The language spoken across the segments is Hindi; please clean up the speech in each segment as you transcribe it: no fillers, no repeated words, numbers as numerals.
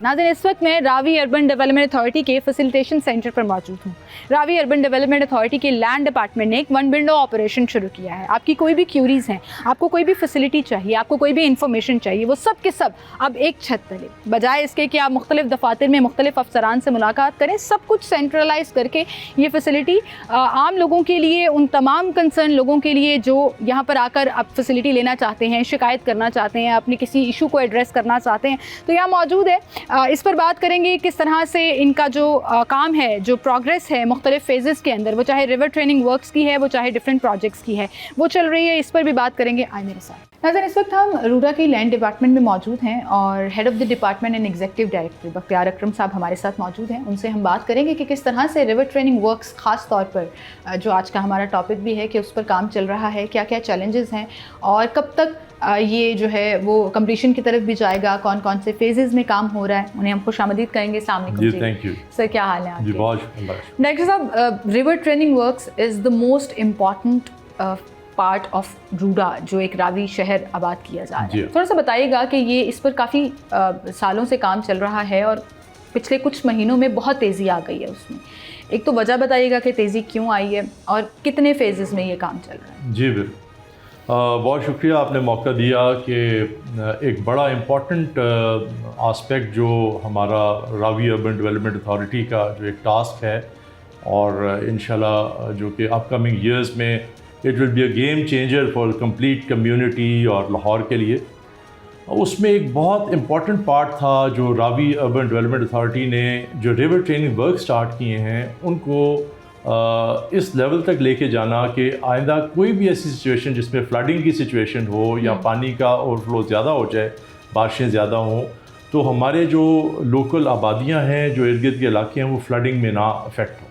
नाज़रीन, इस वक्त मैं रावी अर्बन डेवलपमेंट अथॉरिटी के फैसिलिटेशन सेंटर पर मौजूद हूँ। रावी अर्बन डेवलपमेंट अथॉरिटी के लैंड डिपार्टमेंट ने एक वन विंडो ऑपरेशन शुरू किया है। आपकी कोई भी क्यूरीज़ हैं, आपको कोई भी फैसिलिटी चाहिए, आपको कोई भी इंफॉर्मेशन चाहिए, वो सब के सब अब एक छत तले, बजाय इसके कि आप मुख्तलिफ दफातर में मुख्तलिफ अफसरान से मुलाकात करें, सब कुछ सेंट्रलाइज करके ये फैसिलिटी आम लोगों के लिए, उन तमाम कंसर्न लोगों के लिए जो यहाँ पर आकर आप फैसिलिटी लेना चाहते हैं, शिकायत करना चाहते हैं, अपने किसी इशू को एड्रेस करना चाहते हैं, तो यहाँ मौजूद है। इस पर बात करेंगे किस तरह से इनका जो काम है, जो प्रोग्रेस है मुख्तलिफ फेजेस के अंदर, वो चाहे रिवर ट्रेनिंग वर्क्स की है, वो चाहे डिफरेंट प्रोजेक्ट्स की है, वो चल रही है। इस पर भी बात करेंगे, आए मेरे साथ। नाज़रीन, इस वक्त हम रूडा की लैंड डिपार्टमेंट में मौजूद हैं और head of the department and executive director Bakhtiar Akram साहब हमारे साथ मौजूद हैं। उनसे हम बात करेंगे कि किस तरह से रिवर ट्रेनिंग वर्क्स ख़ास तौर पर जो आज का हमारा टॉपिक भी है कि उस पर काम चल रहा है, क्या क्या चैलेंजेस हैं और कब तक ये जो है वो कंप्लीशन की तरफ भी जाएगा, कौन कौन से फेजेस में काम हो रहा है, उन्हें हम खुशामदीद कहेंगे। अस्सलाम वालेकुम जी, थैंक यू सर, क्या हाल है आपके? जी, बहुत। डायरेक्टर साहब, river training works is the most important part of RUDA, जो एक रावी शहर आबाद किया जा रहा है। थोड़ा सा बताइएगा कि ये इस पर काफ़ी सालों से काम चल रहा है और पिछले कुछ महीनों में बहुत तेज़ी आ गई है उसमें। एक तो वजह बताइएगा कि तेज़ी क्यों आई है और कितने फेजेस में ये काम चल रहा है। जी बिल्कुल, बहुत शुक्रिया आपने मौका दिया कि एक बड़ा इम्पॉर्टेंट आस्पेक्ट जो हमारा रावी अर्बन डेवलपमेंट अथॉरिटी का जो एक टास्क है और इंशाल्लाह जो कि अपकमिंग ईयर्स में it will be a game changer for complete community और लाहौर के लिए, उसमें एक बहुत इम्पॉर्टेंट पार्ट था जो रावी अर्बन डेवलपमेंट अथॉरिटी ने जो रिवर ट्रेनिंग वर्क स्टार्ट किए हैं उनको इस लेवल तक लेके जाना कि आइंदा कोई भी ऐसी सिचुएशन जिसमें फ्लडिंग की सिचुएशन हो या पानी का ओवरफ्लो ज़्यादा हो जाए, बारिशें ज़्यादा हों, तो हमारे जो लोकल आबादियां हैं, जो इर्द गिर्द के इलाके हैं, वो फ्लडिंग में ना अफेक्ट हो।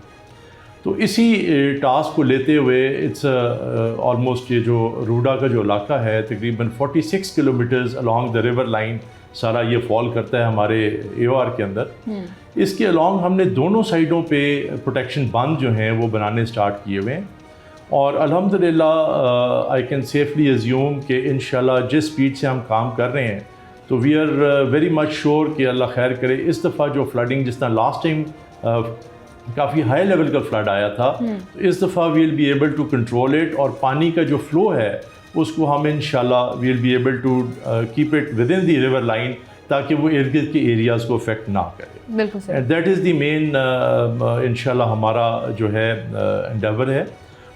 तो इसी टास्क को लेते हुए इट्स ऑलमोस्ट ये जो रूडा का जो इलाका है तकरीबन 46 kilometres along the river line सारा ये फॉल करता है हमारे AOR के अंदर। इसके अलॉन्ग हमने दोनों साइडों पे प्रोटेक्शन बांध जो हैं वो बनाने स्टार्ट किए हुए हैं और अल्हम्दुलिल्लाह आई कैन सेफली अज्यूम कि इंशाल्लाह जिस स्पीड से हम काम कर रहे हैं तो we are very much sure कि अल्लाह खैर करे। इस दफ़ा जो फ्लडिंग, जिस तरह लास्ट टाइम काफ़ी हाई लेवल का फ्लड आया था, तो इस दफ़ा we will be able to control it और पानी का जो फ्लो है उसको हम इंशाल्लाह we will be able to keep it within the river line ताकि वो इर्द गिर्द के एरियाज़ को अफेक्ट ना करे। बिल्कुल sir, and that is the main इंशाल्लाह हमारा जो है एंडेवर है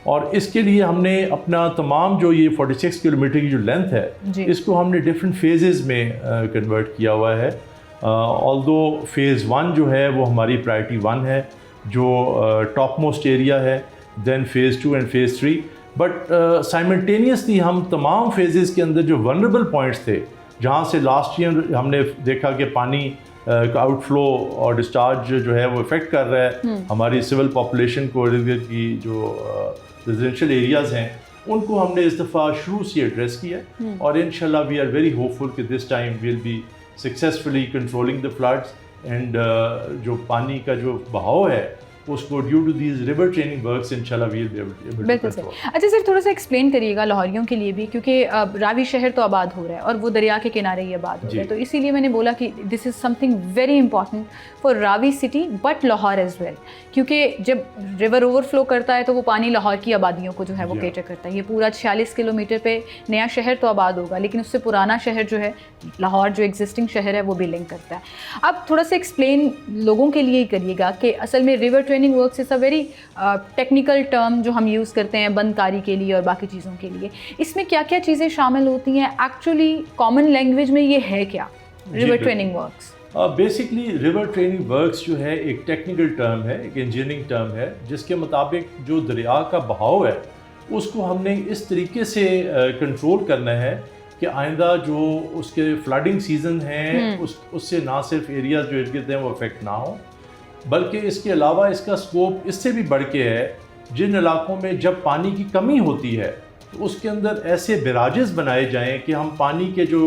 और इसके लिए हमने अपना तमाम जो ये 46 किलोमीटर की जो लेंथ है इसको हमने डिफरेंट फेजेस में कन्वर्ट किया हुआ है। ऑल्दो फ़ेज़ 1 जो है वो हमारी प्रायोरिटी 1 है जो टॉप मोस्ट एरिया है, then phase 2 and phase 3, but simultaneously हम तमाम फेजेस के अंदर जो वनरेबल पॉइंट्स थे जहाँ से लास्ट ईयर हमने देखा कि पानी का आउटफ्लो और डिस्चार्ज जो है वो इफ़ेक्ट कर रहा है हमारी सिविल पॉपुलेशन को, की जो रेजिडेंशियल एरियाज़ हैं उनको हमने इस दफ़ा शुरू से एड्रेस किया और इंशाल्लाह वी आर वेरी होपफुल कि this time will be successfully controlling the floods and जो पानी का जो बहाव है उसको due to these river training works इंशाल्लाह we will be able to. बिल्कुल सर। अच्छा सर, थोड़ा सा एक्सप्लेन करिएगा लाहौरियों के लिए भी, क्योंकि रावी शहर तो आबाद हो रहा है और वो दरिया के किनारे ही आबाद हो रहा है, तो इसीलिए मैंने बोला कि this is something very important for Ravi city but Lahore as well, क्योंकि जब रिवर ओवरफ्लो करता है तो वो पानी लाहौर की आबादियों को जो है वो केटर करता है। ये पूरा 46 किलोमीटर पे नया शहर तो आबाद होगा लेकिन उससे पुराना शहर जो है लाहौर, जो एग्जिस्टिंग शहर है, वो भी लिंक करता है। अब थोड़ा सा एक्सप्लेन लोगों के लिए करिएगा कि असल में river training works is a very technical term जो हम यूज़ करते हैं बंदकारी के लिए और बाकी चीज़ों के लिए, इसमें क्या क्या चीज़ें शामिल होती हैं, एक्चुअली कॉमन लैंग्वेज में ये है क्या river training works? Basically river training works जो है एक टेक्निकल टर्म है, एक इंजीनियरिंग टर्म है जिसके मुताबिक जो दरिया का बहाव है उसको हमने इस तरीके से कंट्रोल करना है कि आइंदा जो उसके फ्लडिंग सीज़न हैं उससे ना सिर्फ एरियाज जो इर्द गिर्द हैं वो अफेक्ट ना हो, बल्कि इसके अलावा इसका स्कोप इससे भी बढ़ के है जिन इलाकों में जब पानी की कमी होती है तो उसके अंदर ऐसे बैराजेस बनाए जाएं कि हम पानी के जो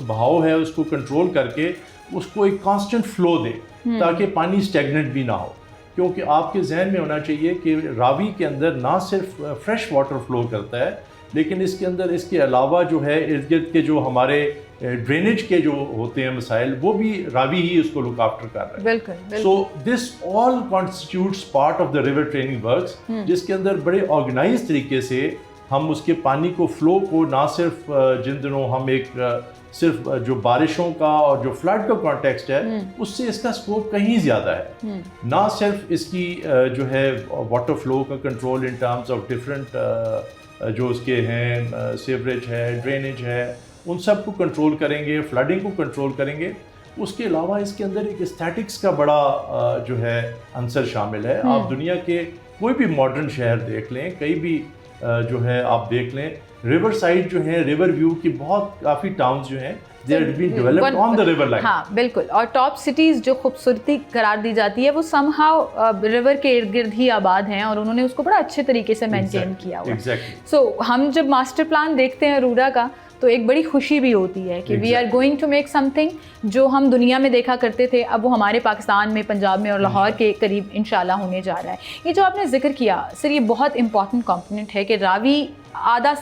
बहाव है उसको कंट्रोल करके उसको एक कांस्टेंट फ्लो दें ताकि पानी स्टेगनेंट भी ना हो। क्योंकि आपके जहन में होना चाहिए कि रावी के अंदर ना सिर्फ फ्रेश वाटर फ्लो करता है लेकिन इसके अंदर इसके अलावा जो है इर्द गिर्द के जो हमारे ड्रेनेज के जो होते हैं मसाइल, वो भी रावी ही उसको लुक आफ्टर कर रहे हैं। बिल्कुल। So this all constitutes part of the river training works, जिसके अंदर बड़े ऑर्गेनाइज तरीके से हम उसके पानी को फ्लो को ना सिर्फ जिन दिनों हम एक सिर्फ जो बारिशों का और जो फ्लड का कॉन्टेक्स्ट है उससे इसका स्कोप कहीं ज़्यादा है। ना सिर्फ इसकी जो है वाटर फ्लो का control in terms of different जो उसके हैं सीवरेज है, ड्रेनेज है, उन सब को कंट्रोल करेंगे, फ्लडिंग को कंट्रोल करेंगे। उसके अलावा इसके अंदर एक एस्थेटिक्स का बड़ा जो है अंसर शामिल है। आप दुनिया के कोई भी मॉडर्न शहर देख लें, कहीं भी जो है आप देख लें, रिवर साइड जो है, रिवर व्यू की बहुत काफ़ी टाउन्स जो हैं they are being developed on the river line. हाँ बिल्कुल। और टॉप सिटीज़ जो खूबसूरती करार दी जाती है वो समहाउ रिवर के इर्द गिर्द ही आबाद हैं और उन्होंने उसको बड़ा अच्छे तरीके से मेंटेन किया हुआ। सो हम जब मास्टर प्लान देखते हैं अरोरा का तो एक बड़ी खुशी भी होती है कि we are going to make something जो हम दुनिया में देखा करते थे, अब वो हमारे पाकिस्तान में, पंजाब में और लाहौर के करीब इंशाल्लाह होने जा रहा है। ये जो आपने जिक्र किया सर, ये बहुत इंपॉर्टेंट कंपोनेंट है कि रावी आधा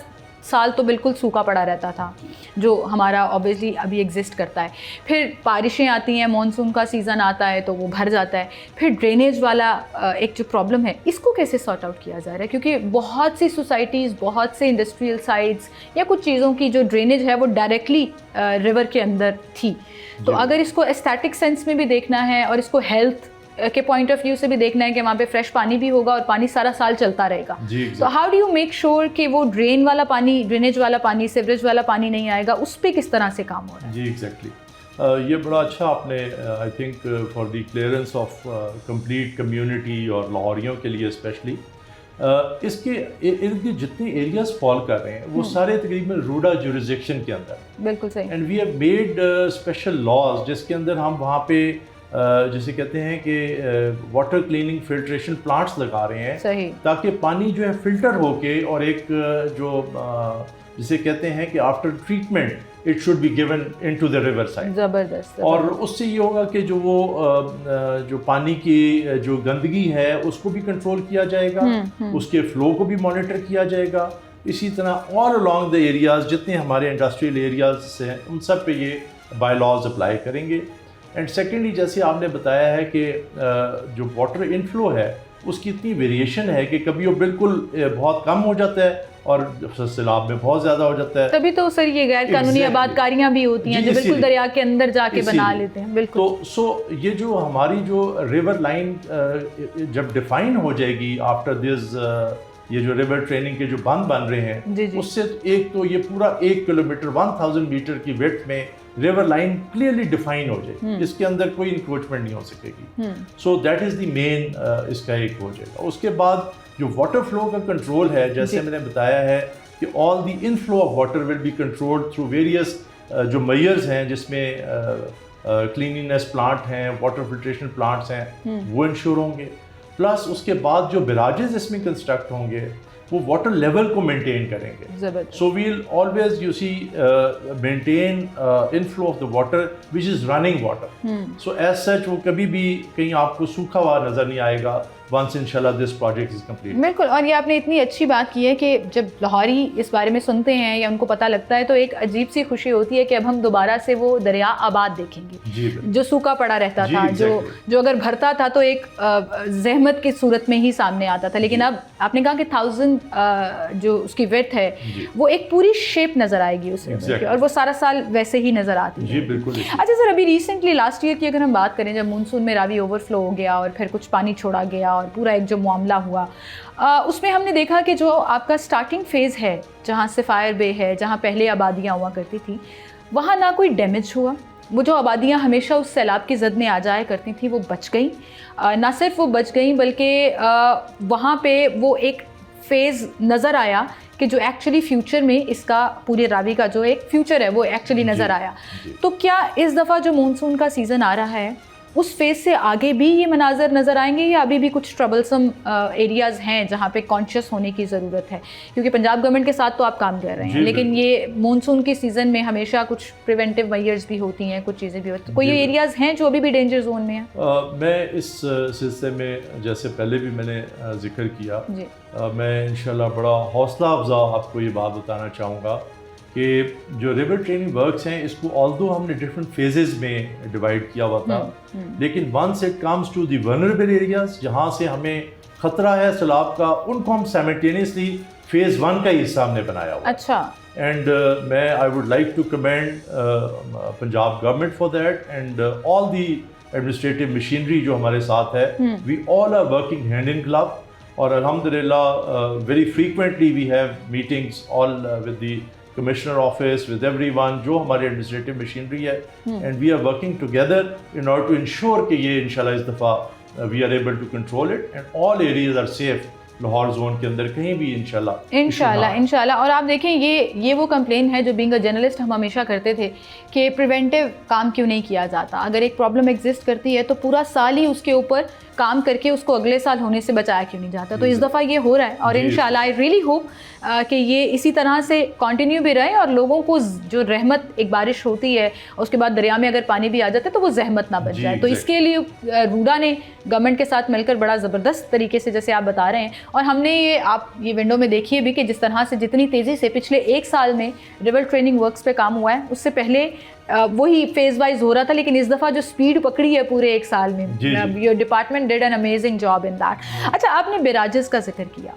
साल तो बिल्कुल सूखा पड़ा रहता था, जो हमारा ऑब्वियसली अभी एग्जिस्ट करता है। फिर बारिशें आती हैं, मॉनसून का सीज़न आता है तो वो भर जाता है। फिर ड्रेनेज वाला एक जो प्रॉब्लम है, इसको कैसे सॉर्ट आउट किया जा रहा है? क्योंकि बहुत सी सोसाइटीज़, बहुत से इंडस्ट्रियल साइट्स या कुछ चीज़ों की जो ड्रेनेज है वो डायरेक्टली रिवर के अंदर थी। तो अगर इसको एस्थेटिक सेंस में भी देखना है और इसको हेल्थ के पॉइंट ऑफ व्यू से भी देखना है कि वहाँ पे फ्रेश पानी भी होगा और पानी सारा साल चलता रहेगा, तो how do you make sure कि वो ड्रेन वाला पानी, ड्रेनेज वाला पानी, सीवरेज वाला पानी नहीं आएगा, उस पर किस तरह से काम हो रहा है? जी एग्जैक्टली। ये बड़ा अच्छा आपने I think for the clearance of complete community और लाहौरियों के लिए स्पेशली इसके इर्द गिर्द जितने एरियाज फॉल कर रहे हैं वो सारे तकरीबन रूडा जुरिसडिक्शन के अंदर। बिल्कुल सही। And we have made special laws जिसके अंदर हम वहाँ पे जैसे कहते हैं कि वाटर क्लीनिंग फिल्ट्रेशन प्लांट्स लगा रहे हैं, सही, ताकि पानी जो है फिल्टर होके और एक जो जिसे कहते हैं कि after treatment it should be given into the river side. ज़बरदस्त। और उससे ये होगा कि जो वो जो पानी की जो गंदगी है उसको भी कंट्रोल किया जाएगा, उसके फ्लो को भी मॉनिटर किया जाएगा। इसी तरह ऑल अलॉन्ग द एरियाज जितने हमारे इंडस्ट्रियल एरियाज हैं उन सब पे ये बाय लॉज अप्लाई करेंगे। एंड सेकेंडली, जैसे आपने बताया है कि जो वाटर इनफ्लो है उसकी इतनी वेरिएशन है कि कभी वो बिल्कुल बहुत कम हो जाता है और सैलाब में बहुत ज़्यादा हो जाता है। तभी तो सर ये गैर कानूनी आबादकारियाँ भी होती हैं जो बिल्कुल दरिया के अंदर जाके बना लेते हैं। बिल्कुल। तो सो ये जो हमारी जो रिवर लाइन जब डिफाइन हो जाएगी आफ्टर दिस, ये जो रिवर ट्रेनिंग के जो बांध बन रहे हैं उससे एक तो ये पूरा 1 किलोमीटर 1000 मीटर की विड्थ में रिवर लाइन क्लियरली डिफाइन हो जाएगी, इसके अंदर कोई इंक्रोचमेंट नहीं हो सकेगी। सो दैट इज़ द मेन इसका एक हो जाएगा। उसके बाद जो वाटर फ्लो का कंट्रोल है, जैसे मैंने बताया है कि all the inflow of water will be controlled through various जो मेजर्स हैं, जिसमें क्लीनिनेस प्लांट हैं, वाटर फिल्ट्रेशन प्लांट्स हैं, वो इंश्योर होंगे। प्लस उसके बाद जो बैराजेस इसमें कंस्ट्रक्ट होंगे वो वाटर लेवल को मेंटेन करेंगे। So we'll always you see maintain inflow of the water which is running water. So as such वो कभी भी कहीं आपको सूखा हुआ नज़र नहीं आएगा वंस इंशाल्लाह दिस प्रोजेक्ट इज कंप्लीट। बिल्कुल। और ये आपने इतनी अच्छी बात की है कि जब लाहौरी इस बारे में सुनते हैं या उनको पता लगता है तो एक अजीब सी खुशी होती है कि अब हम दोबारा से वो दरिया आबाद देखेंगे जो सूखा पड़ा रहता था, जो अगर भरता था तो एक जहमत की सूरत में ही सामने आता था। लेकिन अब आपने कहा कि 1000 जो उसकी विड्थ है वो एक पूरी शेप नज़र आएगी उस रिवर की और वो सारा साल वैसे ही नज़र आती है। अच्छा सर, अभी रिसेंटली लास्ट ईयर की अगर हम बात करें, जब मानसून में रावी ओवरफ्लो हो गया और फिर कुछ पानी छोड़ा गया और पूरा एक जो मामला हुआ, उसमें हमने देखा कि जो आपका स्टार्टिंग फेज़ है जहाँ से फायर बे है, जहाँ पहले आबादियाँ हुआ करती थी, वहाँ ना कोई डैमेज हुआ। वो जो आबादियाँ हमेशा उस सैलाब की जद में आ जाया करती थी वो बच गई। ना सिर्फ वो बच गई बल्कि वहाँ पे वो एक फेज़ नज़र आया कि जो एक्चुअली फ्यूचर में इसका पूरे रावी का जो एक फ्यूचर है वो एक्चुअली नज़र आया। तो क्या इस दफ़ा जो मानसून का सीज़न आ रहा है उस फेज से आगे भी ये मनाजर नज़र आएंगे या अभी भी कुछ ट्रबलसम एरियाज़ हैं जहाँ पे कॉन्शियस होने की ज़रूरत है? क्योंकि पंजाब गवर्नमेंट के साथ तो आप काम कर रहे हैं, लेकिन ये मानसून के सीज़न में हमेशा कुछ प्रिवेंटिव मेजर्स भी होती हैं, कुछ चीज़ें भी होती हैं, कोई एरियाज़ हैं जो अभी भी डेंजर जोन में हैं? मैं इस सिलसिले में जैसे पहले भी मैंने जिक्र किया, मैं इंशाल्लाह बड़ा हौसला अफजा आपको ये बात बताना चाहूँगा कि जो रिवर ट्रेनिंग वर्क्स हैं इसको ऑल्दो हमने डिफरेंट फेजेस में डिवाइड किया हुआ था, लेकिन once it comes to the vulnerable areas जहाँ से हमें खतरा है सैलाब का, उनको हम साइमल्टेनियसली फेज़ 1 का हिस्सा हमने बनाया हुआ। अच्छा। एंड मैं I would like to commend Punjab government for that and all the administrative machinery जो हमारे साथ है, we all are working hand in glove, और अल्हम्दुलिल्लाह very frequently we have meetings all with the commissioner office, with everyone जो हमारी एडमिनिस्ट्रेटिव मशीनरी है, and we are working together in order to ensure कि ये इंशाल्लाह इस दफ़ा we are able to control it and all areas are safe Lahore zone के अंदर कहीं भी इंशाल्लाह। और आप देखें ये वो कंप्लेन है जो बीइंग अ जर्नलिस्ट हम हमेशा करते थे कि प्रिवेंटिव काम क्यों नहीं किया जाता। अगर एक प्रॉब्लम एग्जिस्ट करती है तो पूरा साल ही उसके ऊपर काम करके उसको अगले साल होने से बचाया क्यों नहीं जाता। तो इस दफ़ा ये हो रहा है और इंशाल्लाह आई रियली होप कि ये इसी तरह से कंटिन्यू भी रहे और लोगों को जो रहमत एक बारिश होती है उसके बाद दरिया में अगर पानी भी आ जाता है तो वो जहमत ना बन जाए। तो इसके लिए रूडा ने गवर्नमेंट के साथ मिलकर बड़ा ज़बरदस्त तरीके से, जैसे आप बता रहे हैं, और हमने ये विंडो में देखिए भी कि जिस तरह से जितनी तेज़ी से पिछले 1 साल में रिवर ट्रेनिंग वर्क्स पे काम हुआ है, उससे पहले वही फेज वाइज हो रहा था, लेकिन इस दफ़ा जो स्पीड पकड़ी है पूरे 1 साल में, your department did an amazing job in that. अच्छा, आपने बैराजेस का जिक्र किया।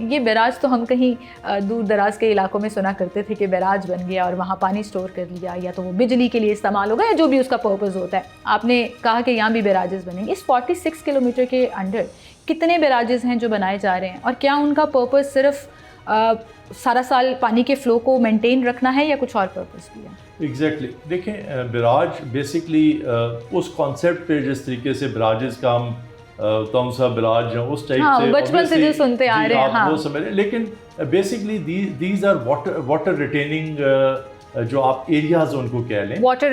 ये बैराज तो हम कहीं दूर दराज के इलाकों में सुना करते थे कि बैराज बन गया और वहाँ पानी स्टोर कर लिया, या तो वो बिजली के लिए इस्तेमाल होगा या जो भी उसका पर्पज़ होता है। आपने कहा कि यहाँ भी बैराजेस बनेंगे। इस 46 किलोमीटर के अंडर कितने बैराजेस हैं जो बनाए जा रहे हैं, और क्या उनका पर्पज़ सिर्फ सारा साल पानी के फ़्लो को मेंटेन रखना है या कुछ और पर्पज़ भी है? एग्जैक्टली देखें, बैराज बेसिकली उस कॉन्सेप्ट पे जिस तरीके से बैराजेस का हम तमसा बैराज उस टाइप से बचपन से जो सुनते आ रहे हैं, वो समझ रहे, लेकिन basically these are water retaining जो आप एरियाज उनको कह लें, वाटर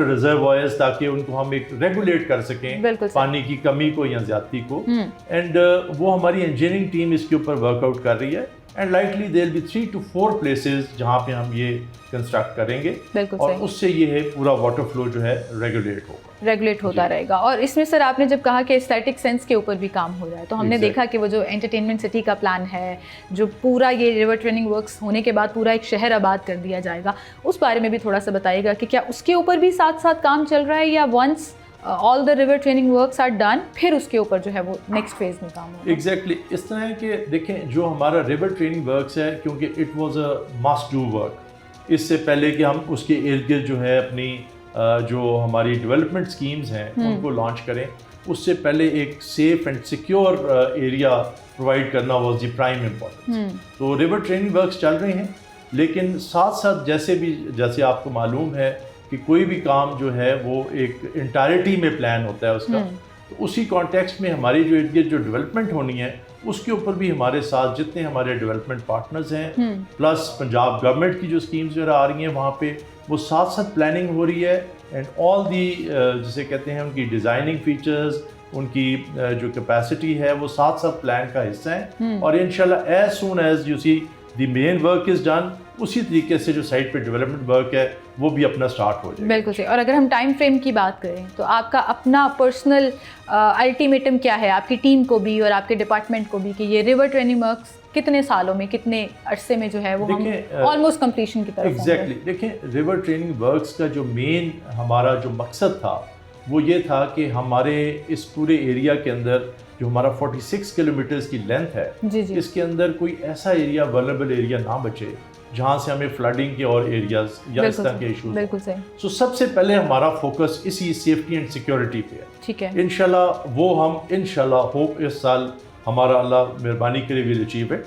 रिजर्वायर्स, ताकि उनको हम एक रेगुलेट कर सकें पानी की कमी को या ज्यादती को। एंड वो हमारी इंजीनियरिंग टीम इसके ऊपर वर्कआउट कर रही है, and likely there be 3 to 4 places जहाँ पे हम ये कंस्ट्रक्ट करेंगे, और उससे ये है पूरा वाटर फ्लो जो है रेगुलेट होता रहेगा। और इसमें सर आपने जब कहा कि एस्थेटिक सेंस के ऊपर भी काम हो रहा है, तो हमने देखा कि वो जो एंटरटेनमेंट सिटी का प्लान है, जो पूरा ये रिवर ट्रेनिंग वर्क्स होने के बाद पूरा एक शहर आबाद कर दिया जाएगा, उस बारे में भी थोड़ा सा बताइएगा कि क्या उसके ऊपर भी साथ साथ काम चल रहा है, या once all the river training works are done फिर उसके ऊपर जो है वो नेक्स्ट फेज में काम होगा? एग्जैक्टली इस तरह है कि देखें, जो हमारा रिवर ट्रेनिंग वर्क्स है, क्योंकि it was a must do work, इससे पहले कि हम उसके इर्द गिर्द जो है अपनी जो हमारी डेवलपमेंट स्कीम्स हैं उनको लॉन्च करें, उससे पहले एक safe and secure area provide करना वाज द प्राइम इम्पोर्टेंस। तो रिवर ट्रेनिंग वर्क्स चल रहे हैं, लेकिन साथ साथ जैसे आपको मालूम है कि कोई भी काम जो है वो एक इंटायरिटी में प्लान होता है उसका, तो उसी कॉन्टेक्स्ट में हमारी जो इर्द गिर्द जो डेवलपमेंट होनी है उसके ऊपर भी हमारे साथ जितने हमारे डेवलपमेंट पार्टनर्स हैं, प्लस पंजाब गवर्नमेंट की जो स्कीम्स वगैरह आ रही हैं वहाँ पे वो साथ साथ प्लानिंग हो रही है, एंड ऑल दी जिसे कहते हैं उनकी डिज़ाइनिंग फीचर्स, उनकी जो कैपेसिटी है वो साथ साथ प्लान का हिस्सा है। और इंशाल्लाह as soon as you see the main work is done, उसी तरीके से जो साइट पे डेवलपमेंट वर्क है वो भी अपना स्टार्ट हो जाएगा। बिल्कुल सही। और अगर हम टाइम फ्रेम की बात करें तो आपका अपना पर्सनल अल्टीमेटम क्या है, आपकी टीम को भी और आपके डिपार्टमेंट को भी, कि ये रिवर ट्रेनिंग वर्क्स कितने सालों में, कितने अरसे में जो है वो हम ऑलमोस्ट कंप्लीशन की तरफ? एग्जैक्टली देखें, रिवर ट्रेनिंग वर्क्स का जो मेन हमारा जो मकसद था वो ये था कि हमारे इस पूरे एरिया के अंदर जो हमारा 46 किलोमीटर्स की लेंथ है, इसके अंदर कोई ऐसा एरिया वल्नरेबल एरिया ना बचे जहाँ से हमें फ्लडिंग के और एरियाज या इस तरह के इशूज। बिल्कुल सही। सो सबसे पहले हमारा फोकस इसी सेफ्टी एंड सिक्योरिटी पे है। ठीक है। इंशाल्लाह वो हम इंशाल्लाह होप इस साल हमारा अल्लाह मेहरबानी करे will achieve it.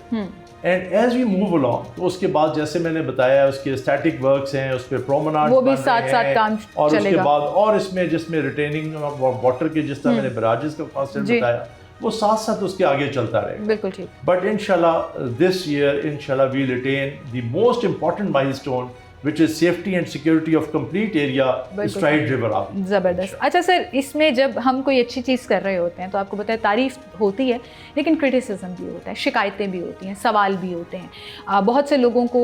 And as we move along, तो उसके बाद जैसे मैंने बताया उसके स्टैटिक वर्क्स हैं, उस पर प्रोमेनाड वो भी साथ साथ काम और चलेगा। उसके बाद और इसमें जिसमें रिटेनिंग वाटर के जिस तरह मैंने बैराजेस का कॉन्सेप्ट बताया वो साथ साथ उसके आगे चलता रहेगा। बिल्कुल ठीक। बट इंशाल्लाह दिस ईयर इंशाल्लाह we'll attain the most important milestone which is safety and security of complete area Stride River Avenue. ज़बरदस्त। अच्छा सर, इसमें जब हम कोई अच्छी चीज़ कर रहे होते हैं तो आपको पता है तारीफ़ होती है, लेकिन क्रिटिसिज्म भी होता है, शिकायतें भी होती हैं, सवाल भी होते हैं। बहुत से लोगों को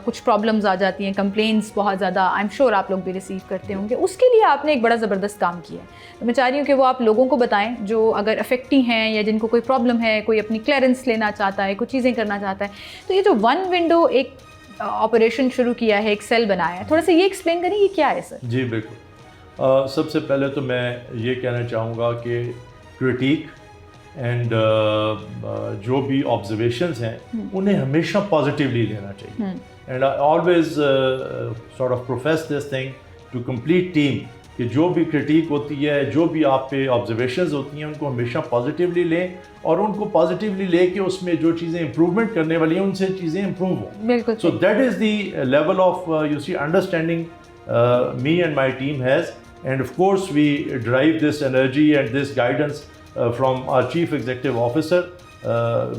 कुछ प्रॉब्लम्स आ जाती हैं, कंप्लेंट्स बहुत ज़्यादा, आई एम श्योर आप लोग भी रिसीव करते होंगे। उसके लिए आपने एक बड़ा ज़बरदस्त काम किया है, तो मैं चाह रही हूँ कि वो आप लोगों को बताएँ जो अगर अफेक्टी हैं या जिनको कोई प्रॉब्लम है, कोई अपनी क्लियरेंस लेना चाहता है, कुछ चीज़ें करना चाहता है। तो ये जो वन विंडो एक ऑपरेशन शुरू किया है, एक सेल बनाया है, थोड़ा सा ये एक्सप्लेन करें ये क्या है सर? जी बिल्कुल। सबसे पहले तो मैं ये कहना चाहूँगा कि क्रिटिक एंड जो भी ऑब्जर्वेशंस हैं उन्हें हमेशा पॉजिटिवली लेना चाहिए। And I always sort of profess this thing to complete team कि जो भी क्रिटिक होती है, जो भी आप पे ऑब्जर्वेशंस होती हैं, उनको हमेशा पॉजिटिवली लें और उनको पॉजिटिवली लेके उसमें जो चीज़ें इंप्रूवमेंट करने वाली हैं उनसे चीज़ें इंप्रूव हों। बिल्कुल। So that is the level of you see understanding me and my team has, and of course we derive this energy and this guidance from our chief executive officer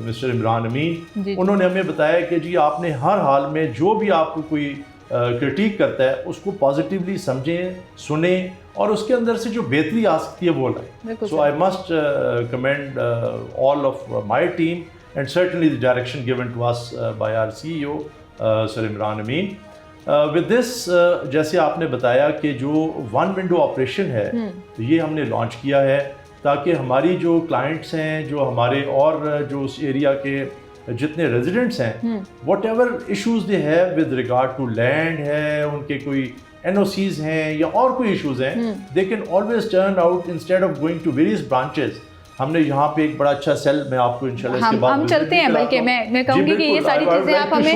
Mr. Imran Amin. उन्होंने हमें बताया कि जी आपने हर हाल में जो भी आपको कोई क्रिटिक करता है उसको पॉजिटिवली समझें, सुने और उसके अंदर से जो बेहतरी आ सकती है वो लाएं। So I must commend all of my team and certainly the direction given to us by our CEO sir Imran Amin. With this जैसे आपने बताया कि जो वन विंडो ऑपरेशन है तो ये हमने लॉन्च किया है ताकि हमारी जो क्लाइंट्स हैं, जो हमारे और जो उस एरिया के जितने रेजिडेंट्स हैं, whatever issues they have with regard to land है, उनके कोई NOCs हैं या और कोई इशूज़ हैं, they can always turn out instead of going to various branches. हमने यहाँ पे एक बड़ा अच्छा सेल, मैं आपको इंशाल्लाह इसके बाद हम चलते हैं, बल्कि मैं कहूँगी कि ये सारी चीज़ें आप हमें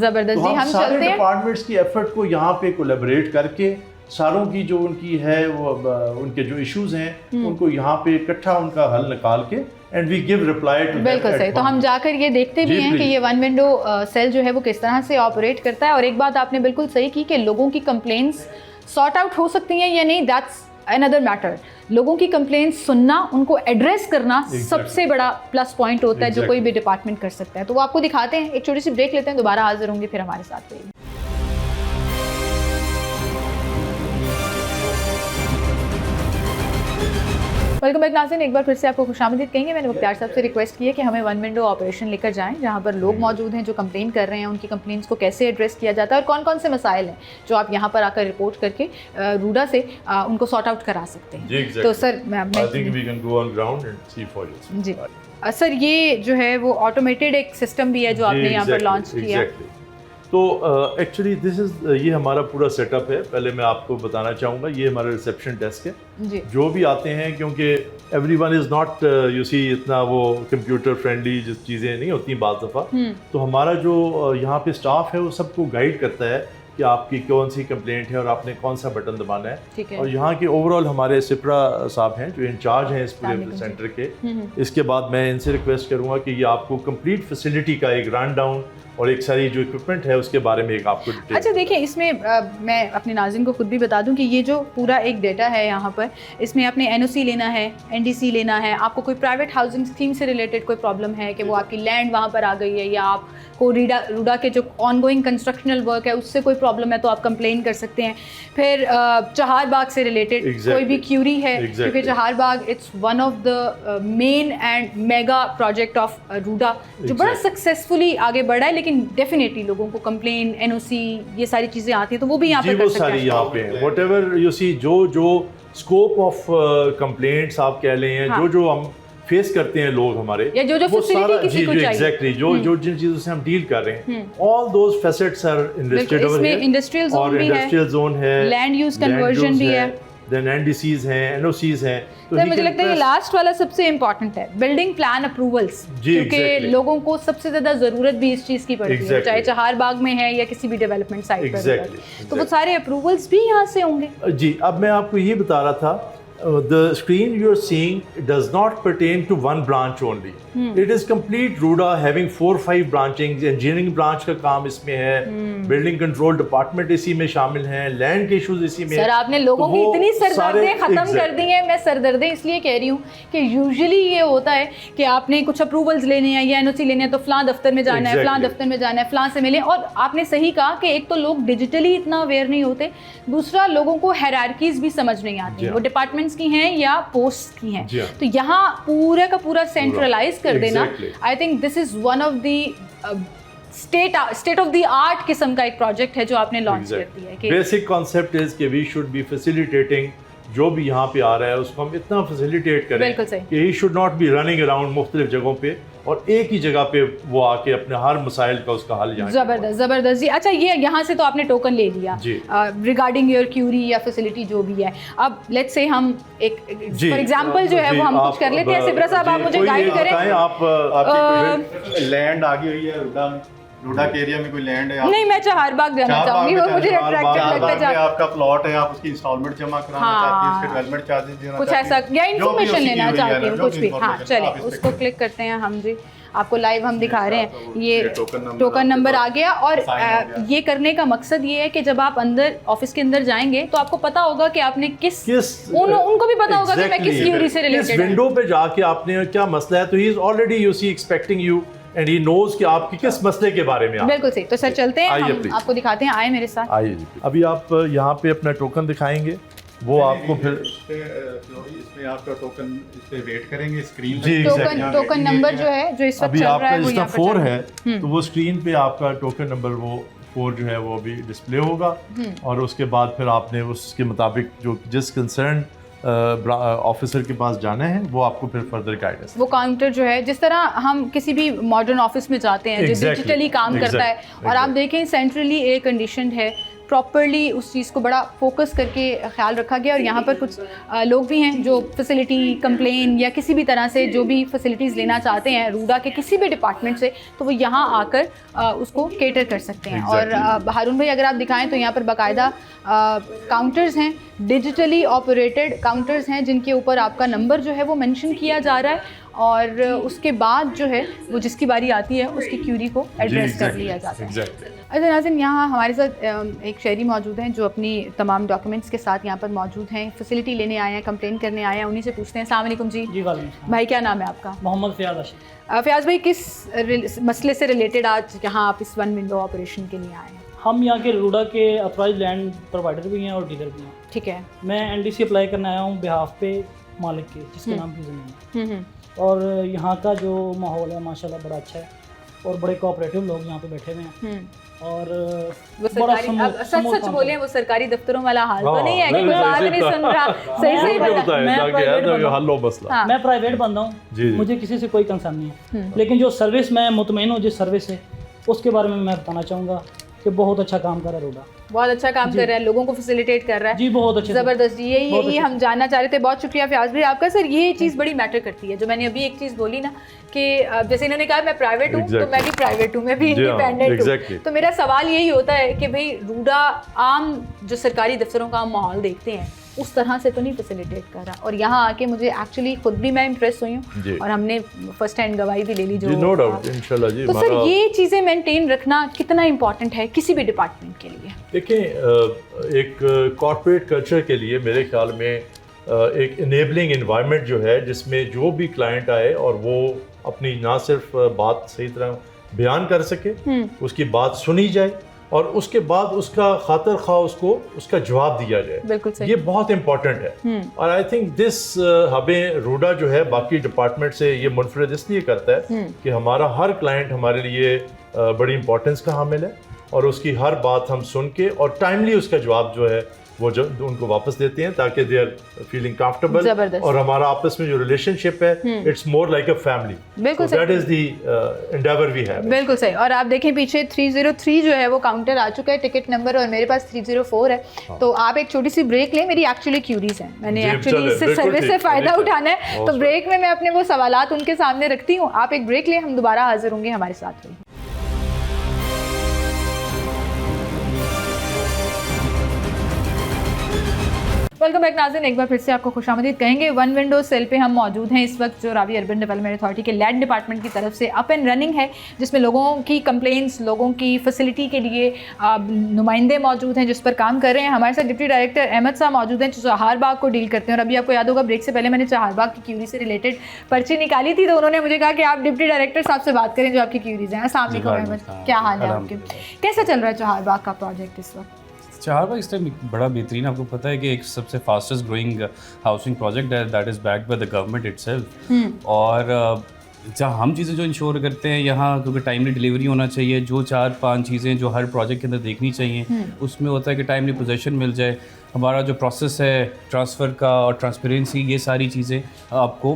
ज़बरदस्त जी हम चलते हैं। डिपार्टमेंट्स की एफर्ट को यहाँ पे कोलैबोरेट करके सारों की जो उनकी है वो उनके जो इश्यूज हैं उनको यहाँ पे इकट्ठा उनका हल निकाल के and we give reply to. बिल्कुल सही। तो हम जाकर ये देखते भी हैं कि ये वन विंडो सेल जो है वो किस तरह से ऑपरेट करता है। और एक बात आपने बिल्कुल सही की कि लोगों की कंप्लेंट्स सॉर्ट आउट हो सकती हैं या नहीं, दैट्स अनदर मैटर। लोगों की कंप्लेंट्स सुनना, उनको एड्रेस करना सबसे बड़ा प्लस पॉइंट होता है जो कोई भी डिपार्टमेंट कर सकता है। तो वो आपको दिखाते हैं, एक छोटी सी ब्रेक लेते हैं, दोबारा हाजिर होंगे फिर हमारे साथ। वेलकम बैक नाज़रीन, एक बार फिर से आपको खुशामदीद कहेंगे। मैंने मुख्तार साहब से रिक्वेस्ट की है कि हमें वन विंडो ऑपरेशन लेकर जाएं जहां पर लोग मौजूद हैं जो कंप्लेन कर रहे हैं, उनकी कंप्लेंट्स को कैसे एड्रेस किया जाता है और कौन कौन से मसाइल हैं जो आप यहां पर आकर रिपोर्ट करके रूडा से उनको सॉर्ट आउट करा सकते हैं। तो सर जी सर, ये जो है वो ऑटोमेटेड एक सिस्टम भी है जो आपने यहाँ पर लॉन्च किया। तो एक्चुअली दिस इज़ ये हमारा पूरा सेटअप है। पहले मैं आपको बताना चाहूँगा, ये हमारा रिसेप्शन डेस्क है। जो भी आते हैं, क्योंकि everyone is not you see इतना वो कंप्यूटर फ्रेंडली जो चीज़ें नहीं होती बाज़ दफ़ा, तो हमारा जो यहाँ पे स्टाफ है वो सबको गाइड करता है कि आपकी कौन सी कंप्लेंट है और आपने कौन सा बटन दबाना है। और यहाँ के ओवरऑल हमारे सिप्रा साहब हैं जो इंचार्ज हैं इस पूरे सेंटर के। इसके बाद मैं इनसे रिक्वेस्ट करूँगा कि ये आपको कंप्लीट फैसिलिटी का एक रन डाउन और एक सारी जो इक्विपमेंट है उसके बारे में एक आपको डिटेल। अच्छा देखिए, इसमें मैं अपने नाज़रीन को खुद भी बता दूं कि ये जो पूरा एक डेटा है यहाँ पर, इसमें आपने NOC लेना है, NDC लेना है, आपको कोई प्राइवेट हाउसिंग स्कीम से रिलेटेड कोई प्रॉब्लम है कि वो आपकी लैंड वहाँ पर आ गई है, या आपको रूडा के जो ऑनगोइंग कंस्ट्रक्शनल वर्क है उससे कोई प्रॉब्लम है तो आप कंप्लेन कर सकते हैं। फिर चहार बाग से रिलेटेड कोई भी क्यूरी है, क्योंकि Chahar Bagh it's one of the main and mega project of RUDA जो बड़ा सक्सेसफुली आगे बढ़ा है, लेकिन डेफिनेटली लोगों को कंप्लेन, NOC ये सारी चीज़ें आती हैं तो वो भी यहाँ पे कर सकते हैं। यहाँ पे व्हाटएवर यू सी जो स्कोप ऑफ कंप्लेंट्स आप कह लें, जो हम फेस करते हैं लोग हमारे, या जो फैसिलिटी किसी को चाहिए, एग्जैक्टली जो जिन चीज़ों से हम डील कर रहे हैं, all those facets are enlisted over here. Industrial zone भी है, इंडस्ट्रियल जोन है, लैंड यूज कन्वर्जन भी है, देन NDCs हैं, NOCs हैं। तो मुझे लगता है ये लास्ट वाला सबसे इम्पोर्टेंट है, बिल्डिंग प्लान अप्रूवल्स, क्योंकि लोगों को सबसे ज़्यादा ज़रूरत भी इस चीज़ की पड़ती है, चाहे चहार बाग में है या किसी भी डेवलपमेंट साइट पर। तो वो सारे अप्रूवल्स भी यहाँ से होंगे। जी, अब मैं आपको ये बता रहा था the screen you're seeing does not pertain to one branch only. It is complete RUDA having 4-5 branchings. Engineering branch का काम इसमें है, बिल्डिंग कंट्रोल डिपार्टमेंट इसी में शामिल हैं, लैंड के इश्यूज इसी में। सर आपने लोगों की इतनी सरदर्दें खत्म कर दी हैं। मैं सरदर्दें इसलिए कह रही हूँ कि यूजुअली ये होता है कि आपने कुछ अप्रूवल्स लेने हैं या एनओसी लेने हैं तो फलां दफ्तर में जाना है, फलां दफ्तर में जाना है, फलां से मिले। और आपने सही कहा कि एक तो लोग डिजिटली इतना अवेयर नहीं होते, दूसरा लोगों को हायरार्कीज भी समझ नहीं आती, वो डिपार्टमेंट्स की हैं या पोस्ट की हैं। तो यहाँ पूरा का पूरा सेंट्रलाइज कर देना, I think this is one of the state of the art किस्म का एक प्रोजेक्ट है जो आपने लॉन्च कर दिया है। बेसिक कॉन्सेप्ट इज कि वी शुड बी फैसिलिटेटिंग जो भी यहाँ पे आ रहा है उसको हम इतना फैसिलिटेट करें कि he should not be running around मुख्तलिफ जगहों पे और एक ही जगह पे वो आके अपने हर मसाइल का उसका हल यहाँ। ज़बरदस्त जी। अच्छा, ये यहाँ से तो आपने टोकन ले लिया रिगार्डिंग योर क्यूरी या फैसिलिटी जो भी है। अब लेट्स से हम एक फॉर एग्जांपल जो है वो हम कुछ कर लेते हैं। सिब्रा साहब आप मुझे गाइड करें। आप लैंड आगे हुई है रूडा के एरिया में कोई लैंड है नहीं, मैं चहारबाग जाना चाहूंगी, वो मुझे अट्रैक्टिव लगता है। आपका प्लॉट है, आप उसकी इंस्टॉलमेंट जमा कराना चाहती हैं, उसके डेवलपमेंट चार्जेस देना कुछ ऐसा या इन्फॉर्मेशन लेना चाहती हूँ कुछ भी। हाँ चलिए उसको क्लिक करते हैं हम जी। आपको लाइव हम दिखा रहे हैं, ये टोकन नंबर आ गया। और ये करने का मकसद ये है कि जब आप अंदर ऑफिस के अंदर जाएंगे तो आपको पता होगा कि आपने किस उनको भी पता होगा कि मैं किस क्यूरी से रिलेटेड हूं। विंडो पे जाके आपने क्या मसला है तो he is already you see expecting you and he knows कि आपकी किस मसले के बारे में। बिल्कुल सही। तो सर चलते हैं, हम आपको दिखाते हैं। आए मेरे साथ। आइए जी। अभी आप यहाँ पे अपना टोकन दिखाएंगे, वो आपको फिर इसमें आपका टोकन इस पे वेट करेंगे स्क्रीन जी। टोकन नंबर जो है जो इस वक्त चल रहा है वो यहाँ 4 है तो वो स्क्रीन पे आपका टोकन नंबर वो 4 जो है वो अभी डिस्प्ले होगा और उसके बाद फिर आपने उसके मुताबिक जो जिस कंसर्न ऑफिसर के पास जाना है वो आपको फिर फर्दर गाइडेंस। वो काउंटर जो है जिस तरह हम किसी भी मॉडर्न ऑफिस में जाते हैं जो डिजिटली काम करता है और आप देखें सेंट्रली एयर कंडीशनड है, प्रॉपरली उस चीज़ को बड़ा फोकस करके ख्याल रखा गया। और यहाँ पर कुछ लोग भी हैं जो फैसिलिटी कंप्लेन या किसी भी तरह से जो भी फैसिलिटीज़ लेना चाहते हैं रूडा के किसी भी डिपार्टमेंट से तो वो यहाँ आकर उसको केटर कर सकते हैं। और हारून भाई अगर आप दिखाएं तो यहाँ पर बाकायदा काउंटर्स हैं, डिजिटली ऑपरेटेड काउंटर्स हैं जिनके ऊपर आपका नंबर जो है वो मेंशन किया जा रहा है और उसके बाद जो है वो जिसकी बारी आती है उसकी क्यूरी को एड्रेस कर लिया जाता है। अच्छा नाज़रीन, यहाँ हमारे साथ एक शहरी मौजूद हैं जो अपनी तमाम डॉक्यूमेंट्स के साथ यहाँ पर मौजूद हैं, फैसिलिटी लेने आए हैं, कंप्लेन करने आए हैं, उन्हीं से पूछते हैं। अस्सलाम वालेकुम जी। जी वालेकुम। भाई क्या नाम है आपका? मोहम्मद फ़याज़ आशिक़। फ़याज़ भाई किस मसले से रिलेटेड आज यहाँ आप इस वन विंडो ऑपरेशन के लिए आए हैं? हम यहाँ के रूडा के अथॉराइज्ड लैंड प्रोवाइडर भी हैं और डीलर भी हैं। ठीक है। मैं एनडीसी अप्लाई करने आया हूँ बिहाफ पे मालिक के जिसके नाम की ज़मीन है और यहाँ का जो माहौल है माशाल्लाह बड़ा अच्छा है और बड़े कोऑपरेटिव लोग यहाँ पे बैठे हुए हैं और वो सरकारी सच बोले वो सरकारी दफ्तरों वाला हाल तो नहीं है कि कोई बात नहीं सुन रहा। सही मैं प्राइवेट बंदा हूँ, मुझे किसी से कोई कंसर्न नहीं है, लेकिन जो सर्विस मैं मुतमईन हूँ जिस सर्विस से उसके बारे में मैं बताना चाहूँगा कि बहुत अच्छा काम कर रहा है रूडा, बहुत अच्छा काम कर रहा है, लोगों को फैसिलिटेट कर रहा है जी, बहुत अच्छा, ज़बरदस्त जी। यही हम जानना चाह रहे थे। बहुत शुक्रिया फ़याज़ भाई आपका। सर ये चीज़ बड़ी मैटर करती है जो मैंने अभी एक चीज़ बोली ना कि जैसे इन्होंने कहा मैं प्राइवेट हूँ तो मैं भी प्राइवेट हूँ, मैं भी इंडिपेंडेंट हूँ। तो मेरा सवाल यही होता है कि भाई रूडा आम जो सरकारी दफ्तरों का हम माहौल देखते हैं उस तरह से तो नहीं फैसिलिटेट कर रहा और यहाँ आके मुझे एक्चुअली खुद भी मैं इम्प्रेस हुई हूँ और हमने फर्स्ट हैंड गवाही भी ले ली जो नो डाउट इंशाल्लाह जी। तो सर ये चीज़ें मेंटेन रखना कितना इम्पोर्टेंट है किसी भी डिपार्टमेंट के लिए? देखें एक कॉर्पोरेट कल्चर के लिए मेरे ख्याल में एक इनेबलिंग एनवायरनमेंट जो है जिसमें जो भी क्लाइंट आए और वो अपनी ना सिर्फ बात सही तरह बयान कर सके, उसकी बात सुनी जाए और उसके बाद उसका खातर खा उसको उसका जवाब दिया जाए। बिल्कुल सही। ये बहुत इंपॉर्टेंट है और आई थिंक दिस हमें रूडा जो है बाकी डिपार्टमेंट से ये मुनफरद इसलिए करता है कि हमारा हर क्लाइंट हमारे लिए बड़ी इंपॉर्टेंस का हामिल है और उसकी हर बात हम सुन के और टाइमली उसका जवाब जो है वो जो उनको वापस देते हैं ताकि दे आर फीलिंग कंफर्टेबल और हमारा आपस में जो रिलेशनशिप है it's more like a family. बिल्कुल that is the endeavour we have. बिल्कुल सही। और आप देखें पीछे 303 जो है वो काउंटर आ चुका है टिकट नंबर और मेरे पास 304 है। तो आप एक छोटी सी ब्रेक लें, मेरी एक्चुअली क्यूरीज हैं, मैंने एक्चुअली इससे सर्विस से फ़ायदा उठाना है तो ब्रेक में मैं अपने वो सवालात उनके सामने रखती हूँ। आप एक ब्रेक लें, हम दोबारा हाजिर होंगे, हमारे साथ रहिए। वेलकम बैक नाज़रीन, एक बार फिर से आपको खुशामदीद कहेंगे। वन विंडो सेल पे हम मौजूद हैं इस वक्त, जो रावी अर्बन डेवलपमेंट अथॉरिटी के लैंड डिपार्टमेंट की तरफ से अप एंड रनिंग है, जिसमें लोगों की कंप्लेंट्स, लोगों की फैसिलिटी के लिए नुमाइंदे मौजूद हैं जिस पर काम कर रहे हैं। हमारे साथ डिप्टी डायरेक्टर अहमद साहब मौजूद हैं जो चहार बाग को डील करते हैं। और अभी आपको याद होगा ब्रेक से पहले मैंने चहार बाग की क्यूरी से रिलेटेड पर्ची निकाली थी, तो उन्होंने मुझे कहा कि आप डिप्टी डायरेक्टर साहब से बात करें जो आपकी क्यूरीज हैं। अस्सलाम वालेकुम अहमद, क्या हाल है आपके? कैसा चल रहा है चहार बाग का प्रोजेक्ट इस वक्त? चहार बाग इस टाइम बड़ा बेहतरीन, आपको पता है कि एक सबसे फास्टेस्ट ग्रोइंग हाउसिंग प्रोजेक्ट है that is backed by the government itself. और जहाँ हम चीज़ें जो इंश्योर करते हैं यहाँ, क्योंकि टाइमली डिलीवरी होना चाहिए, जो 4-5 चीज़ें जो हर प्रोजेक्ट के अंदर देखनी चाहिए उसमें होता है कि टाइमली पोजेसन मिल जाए, हमारा जो प्रोसेस है ट्रांसफ़र का और ट्रांसपेरेंसी, ये सारी चीज़ें आपको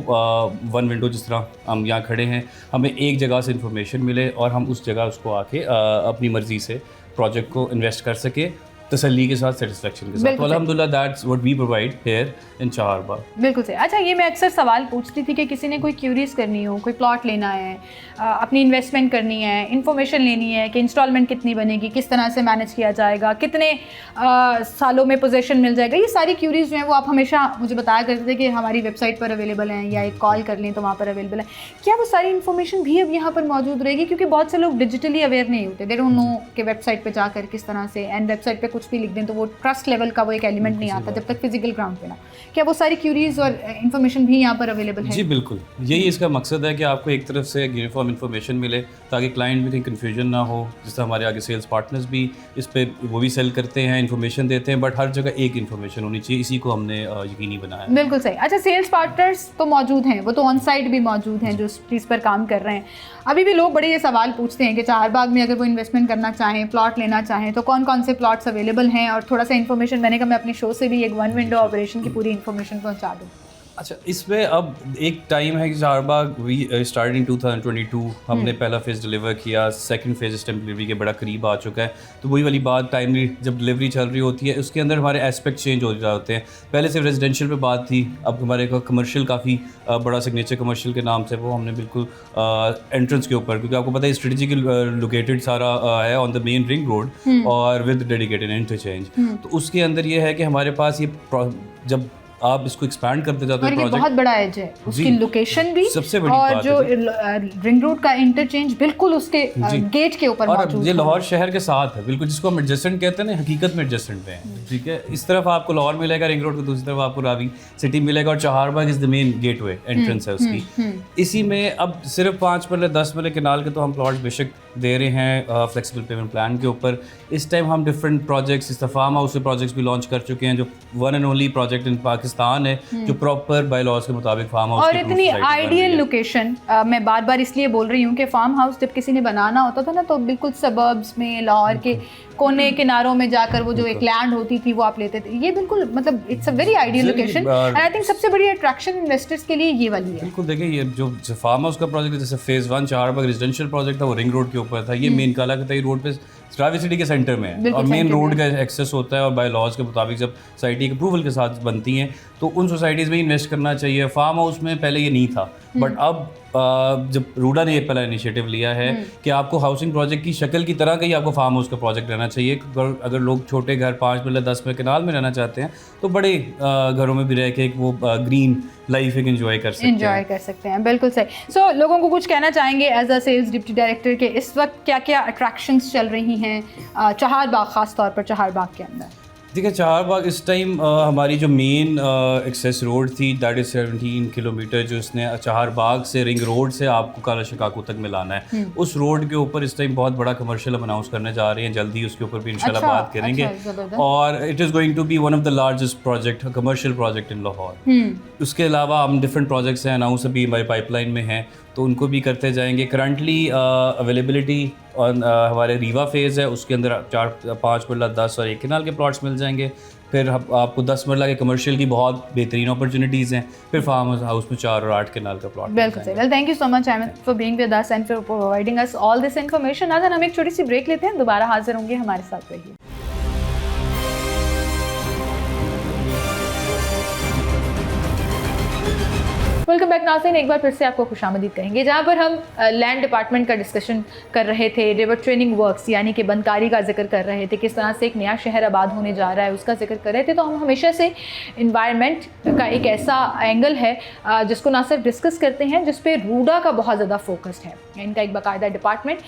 वन विंडो जिस तरह हम यहाँ खड़े हैं, हमें एक जगह से इंफॉर्मेशन मिले और हम उस जगह उसको आके अपनी मर्ज़ी से प्रोजेक्ट को इन्वेस्ट कर सके तसल्ली के साथ, सेटिस्फेक्शन के साथ। तो अल्हम्दुलिल्लाह that's what we provide here in Chahar Bagh. बिल्कुल सही। अच्छा, ये मैं अक्सर सवाल पूछती थी कि किसी ने कोई क्यूरीज करनी हो, कोई प्लॉट लेना है, अपनी इन्वेस्टमेंट करनी है, इन्फॉर्मेशन लेनी है कि इंस्टॉलमेंट कितनी बनेगी, किस तरह से मैनेज किया जाएगा, कितने सालों में पोजेसन मिल जाएगा, ये सारी क्यूरीज जो हैं वो आप हमेशा मुझे बताया करते थे कि हमारी वेबसाइट पर अवेलेबल हैं या एक कॉल कर लें तो वहाँ पर अवेलेबल है। क्या वो सारी इन्फॉर्मेशन भी अब यहाँ पर मौजूद रहेगी? क्योंकि बहुत से लोग डिजिटली अवेयर नहीं होते, दे डोंट नो कि वेबसाइट पर जाकर किस तरह से, एंड वेबसाइट पर कुछ भी लिख दें तो वो ट्रस्ट लेवल का वो एक एलिमेंट नहीं आता जब तक फिजिकल ग्राउंड पे ना। क्या वो सारी क्यूरीज और इन्फॉर्मेशन भी यहाँ पर अवेलेबल है? जी बिल्कुल, यही इसका मकसद है कि आपको एक तरफ से यूनिफॉर्म इन्फॉर्मेशन मिले ताकि क्लाइंट में कहीं कन्फ्यूजन ना हो। जिस तरह हमारे आगे सेल्स पार्टनर्स भी इस पे वो भी सेल करते हैं, इन्फॉर्मेशन देते हैं, बट हर जगह एक इन्फॉर्मेशन होनी चाहिए, इसी को हमने यकीनी बनाया। बिल्कुल सही। अच्छा, सेल्स पार्टनर्स तो मौजूद हैं, वो तो ऑन साइट भी मौजूद हैं जो इस चीज़ पर काम कर रहे हैं। अभी भी लोग बड़े ये सवाल पूछते हैं कि चहार बाग में अगर वो इन्वेस्टमेंट करना चाहें, प्लॉट लेना चाहें, तो कौन कौन से प्लॉट्स अवेलेबल हैं, और थोड़ा सा इन्फॉर्मेशन मैंने कहा मैं अपने शो से भी एक वन विंडो ऑपरेशन की पूरी इन्फॉर्मेशन पहुंचा दूं। अच्छा, इसमें अब एक टाइम है कि चहार बाग वी स्टार्ट इन 2022, हमने पहला फेज़ डिलीवर किया, सेकंड फेज़ इस टाइम डिलीवरी के बड़ा करीब आ चुका है। तो वही वाली बात, टाइमली जब डिलीवरी चल रही होती है उसके अंदर हमारे एस्पेक्ट चेंज हो रहे होते हैं। पहले सिर्फ रेजिडेंशियल पे बात थी, अब हमारे को कमर्शियल काफ़ी बड़ा सिग्नेचर कमर्शियल के नाम से वो हमने बिल्कुल एंट्रेंस के ऊपर, क्योंकि आपको पता है स्ट्रेटेजिकल लोकेटेड सारा है on the main ring road और विद डेडिकेटेड इंटरचेंज। तो उसके अंदर ये है कि हमारे पास ये जब आप इसको एक्सपैंड करते जाते हो, प्रोजेक्ट बहुत बड़ा एज है, उसकी लोकेशन भी सबसे बड़ी और बात जो रिंग रोड का इंटरचेंज बिल्कुल उसके गेट के ऊपर मौजूद है। ये लाहौर शहर के साथ है बिल्कुल, जिसको हम एडजेसेंट कहते हैं ना, हकीकत में एडजेसेंट पे है। ठीक है, इस तरफ आपको लाहौर मिलेगा रिंग रोड को, दूसरी तरफ आपको रावी सिटी मिलेगा, और Chahar Bagh is the main gateway entrance है उसकी। इसी में अब सिर्फ 5 मरले 10 मरले केनाल के तो हम प्लॉट बेशक दे रहे हैं फ्लेक्सिबल पेमेंट प्लान के ऊपर। इस टाइम हम डिफरेंट प्रोजेक्ट्स, इस फार्म हाउस से प्रोजेक्ट्स भी लॉन्च कर चुके हैं, जो one and only project in Pakistan है जो प्रॉपर बाय लॉज के मुताबिक फार्म हाउस और इतनी आइडियल लोकेशन। मैं बार बार इसलिए बोल रही हूँ कि फार्म हाउस जब किसी ने बनाना होता था ना, तो बिल्कुल सबर्ब्स में लाहौर के कोने किनारों में जाकर वो जो एक लैंड होती थी वो आप लेते थे। ये बिल्कुल मतलब it's a very ideal location, and I think सबसे बड़ी अट्रैक्शन इन्वेस्टर्स के लिए ये वाली है। बिल्कुल, देखिए ये जो फार्म हाउस का प्रोजेक्ट है, जैसे फेज़ 1 चहार बाग रेजिडेंशियल प्रोजेक्ट था, वो रिंग रोड के ऊपर था। ये मेन काला कतई रोड पे रावी सिटी के सेंटर में है और मेन रोड का एक्सेस होता है, और बाय लॉज के मुताबिक जब सोसाइटी के अप्रूवल के साथ बनती हैं तो उन सोसाइटीज़ में इन्वेस्ट करना चाहिए। फार्म हाउस में पहले ये नहीं था, बट अब जब रूडा ने ये पहला इनिशिएटिव लिया है कि आपको हाउसिंग प्रोजेक्ट की शक्ल की तरह का ही आपको फार्म हाउस का प्रोजेक्ट रहना चाहिए। अगर लोग छोटे घर 5 मरले 10 मरले केनाल में रहना चाहते हैं तो बड़े घरों में भी रह के वो ग्रीन लाइफ एक एंजॉय कर सकते हैं। बिल्कुल सही। सो लोगों को कुछ कहना चाहेंगे as a sales deputy director के इस वक्त क्या क्या अट्रैक्शंस चल रही हैं चहार बाग, ख़ास तौर पर चहार बाग के अंदर? देखिए, चहार बाग इस टाइम हमारी जो मेन एक्सेस रोड थी दैट इज़ 17 किलोमीटर, जो इसने चहार बाग से रिंग रोड से आपको काला शिकागो तक मिलाना है। उस रोड के ऊपर इस टाइम बहुत बड़ा कमर्शियल हम अनाउंस करने जा रहे हैं, जल्दी उसके ऊपर भी इंशाल्लाह बात करेंगे। और it is going to be one of the largest project, commercial project in Lahore. उसके अलावा हम डिफरेंट प्रोजेक्ट्स हैं अनाउंस अभी हमारी पाइपलाइन में हैं, तो उनको भी करते जाएंगे। करंटली अवेलेबिलिटी और हमारे रीवा फेज़ है, उसके अंदर 4-5 मरला 10 और 1 केनाल के प्लॉट्स मिल जाएंगे। फिर आपको 10 मरला के कमर्शियल की बहुत बेहतरीन अपॉर्चुनिटीज़ हैं। फिर फार्म हाउस में 4 और 8 केनाल का प्लॉट। बिल्कुल सही। Well, thank you so much Ahmed for being with us and for providing us all this information. आज हम एक छोटी सी ब्रेक लेते हैं, दोबारा हाजिर होंगे, हमारे साथ रहिए। वेलकम बैक नाज़रीन, एक बार फिर से आपको खुशामदीद कहेंगे। जहाँ पर हम लैंड डिपार्टमेंट का डिस्कशन कर रहे थे, रिवर ट्रेनिंग वर्क्स यानी कि बंदकारी का जिक्र कर रहे थे, किस तरह से एक नया शहर आबाद होने जा रहा है उसका जिक्र कर रहे थे। तो हम हमेशा से इन्वायरमेंट का एक ऐसा एंगल है जिसको ना सिर्फ डिस्कस करते हैं, जिस पे रूडा का बहुत ज़्यादा फोकस्ड है। इनका एक बाकायदा डिपार्टमेंट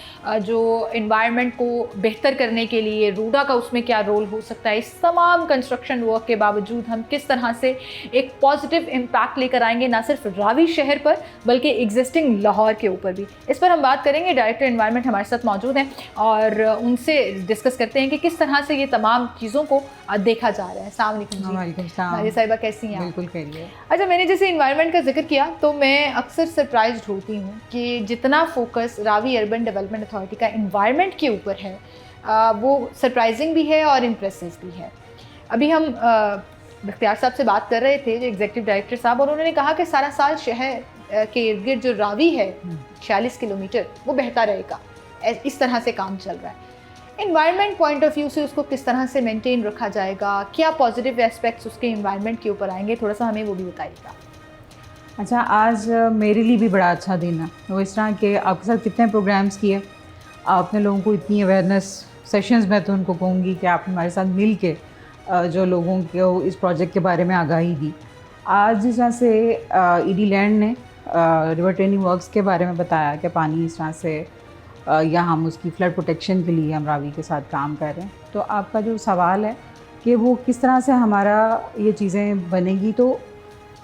जो इन्वायरमेंट को बेहतर करने के लिए रूडा का उसमें क्या रोल हो सकता है, इस तमाम कंस्ट्रक्शन वर्क के बावजूद हम किस तरह से एक पॉजिटिव इम्पैक्ट लेकर आएंगे ना सिर्फ रावी शहर पर बल्कि एग्जिस्टिंग लाहौर के ऊपर भी। इस पर हम बात करेंगे। डायरेक्टर एनवायरनमेंट हमारे साथ मौजूद हैं और उनसे डिस्कस करते हैं कि किस तरह से ये तमाम चीज़ों को देखा जा रहा है। अस्सलाम वालेकुम जी। हाजी साहिबा, कैसी हैं आप? बिल्कुल करिए। अच्छा, मैंने जैसे इन्वायरमेंट का जिक्र किया तो मैं अक्सर सरप्राइज्ड होती हूँ कि जितना focus Ravi urban development authority का इन्वायरमेंट के ऊपर है वो सरप्राइजिंग भी है और इम्प्रेसिव भी है। अभी हम बख्तियार साहब से बात कर रहे थे, जो एग्जीक्यूटिव डायरेक्टर साहब, और उन्होंने कहा कि सारा साल शहर के इर्द गिर्द जो रावी है 46 किलोमीटर वो बहता रहेगा। इस तरह से काम चल रहा है। इन्वायरमेंट पॉइंट ऑफ व्यू से उसको किस तरह से मेंटेन रखा जाएगा, क्या पॉजिटिव एस्पेक्ट्स उसके इन्वायरमेंट के ऊपर आएंगे, थोड़ा सा हमें वो भी बताइएगा। अच्छा, आज मेरे लिए भी बड़ा अच्छा दिन है। वो इस तरह के आपके साथ कितने प्रोग्राम्स किए, आपने लोगों को इतनी अवेयरनेस सेशंस, मैं तो उनको कहूँगी कि आपने हमारे साथ मिल के जो लोगों को इस प्रोजेक्ट के बारे में आगाही दी। आज जिस तरह से ईडी लैंड ने रिवर ट्रेनिंग वर्क्स के बारे में बताया कि पानी इस तरह से या हम उसकी फ्लड प्रोटेक्शन के लिए हम रावी के साथ काम कर रहे हैं, तो आपका जो सवाल है कि वो किस तरह से हमारा ये चीज़ें बनेगी, तो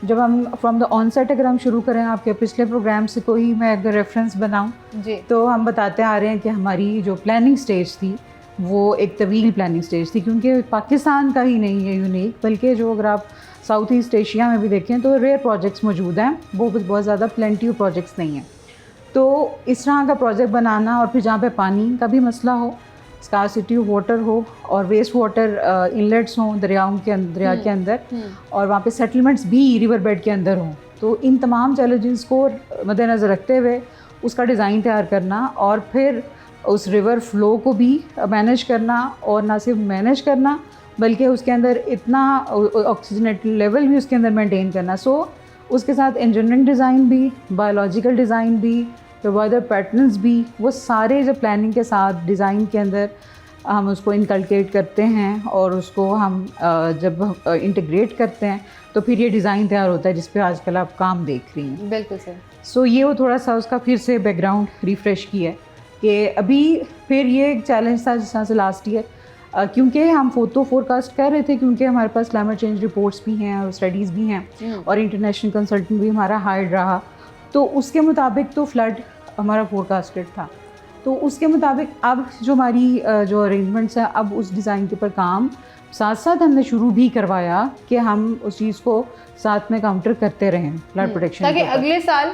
जब हम फ्रॉम द ऑनसेट अगर हम शुरू करें, आपके पिछले प्रोग्राम से कोई मैं अगर रेफरेंस बनाऊं जी, तो हम बताते आ रहे हैं कि हमारी जो प्लानिंग स्टेज थी वो एक तवील प्लानिंग स्टेज थी, क्योंकि पाकिस्तान का ही नहीं है यूनिक, बल्कि जो अगर आप साउथ ईस्ट एशिया में भी देखें तो रेयर प्रोजेक्ट्स मौजूद हैं, वो बहुत ज़्यादा प्लेंटी ऑफ प्रोजेक्ट्स नहीं हैं। तो इस तरह का प्रोजेक्ट बनाना, और फिर जहाँ पे पानी का भी मसला हो, स्कार्सिटी ऑफ वाटर हो, और वेस्ट वाटर इनलेट्स हों दरिया के अंदर, और वहाँ पे सेटलमेंट्स भी रिवर बेड के अंदर हों, तो इन तमाम चैलेंजेस को मद्देनज़र रखते हुए उसका डिज़ाइन तैयार करना और फिर उस रिवर फ्लो को भी मैनेज करना, और ना सिर्फ मैनेज करना बल्कि उसके अंदर इतना ऑक्सीजनेट लेवल भी उसके अंदर मेंटेन करना। सो उसके साथ इंजीनियरिंग डिज़ाइन भी, बायोलॉजिकल डिज़ाइन भी, तो वेदर पैटर्न्स भी, वो सारे जो प्लानिंग के साथ डिज़ाइन के अंदर हम उसको इनकलकेट करते हैं, और उसको हम जब इंटीग्रेट करते हैं तो फिर ये डिज़ाइन तैयार होता है जिस पे आजकल आप काम देख रही हैं। बिल्कुल सर। सो ये वो थोड़ा सा उसका फिर से बैकग्राउंड रिफ़्रेश किया है कि अभी फिर ये एक चैलेंज था जिस तरह से लास्ट ईयर, क्योंकि हम फोरकास्ट कर रहे थे, क्योंकि हमारे पास क्लाइमेट चेंज रिपोर्ट्स भी हैं और स्टडीज़ भी हैं और इंटरनेशनल कंसल्टेंट भी हमारा हायर्ड रहा, तो उसके मुताबिक तो फ्लड हमारा फोरकास्टेड था। तो उसके मुताबिक अब जो हमारी जो अरेंजमेंट्स हैं, अब उस डिज़ाइन के ऊपर काम साथ साथ हमने शुरू भी करवाया कि हम उस चीज़ को साथ में काउंटर करते रहें फ्लड प्रोटेक्शन, ताकि अगले साल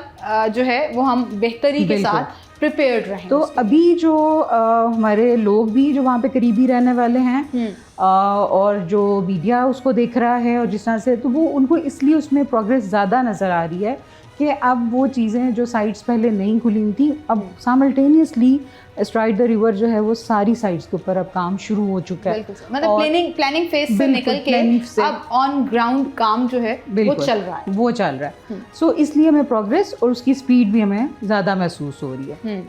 जो है वो हम बेहतरी के साथ प्रिपेयर्ड रहें। तो अभी जो हमारे लोग भी जो वहाँ पे करीबी रहने वाले हैं और जो मीडिया उसको देख रहा है और जिस तरह से, तो वो उनको इसलिए उसमें प्रोग्रेस ज़्यादा नज़र आ रही है कि अब वो चीज़ें जो साइट्स पहले नहीं खुली थी, अब साइमल्टेनियसली एस्ट्राइड द रिवर जो है वो सारी साइट्स के ऊपर अब काम शुरू हो चुका है। मतलब प्लानिंग फेज से निकल के अब ऑन ग्राउंड काम जो है वो चल रहा है। सो इसलिए हमें प्रोग्रेस और उसकी स्पीड भी हमें ज़्यादा महसूस हो रही है।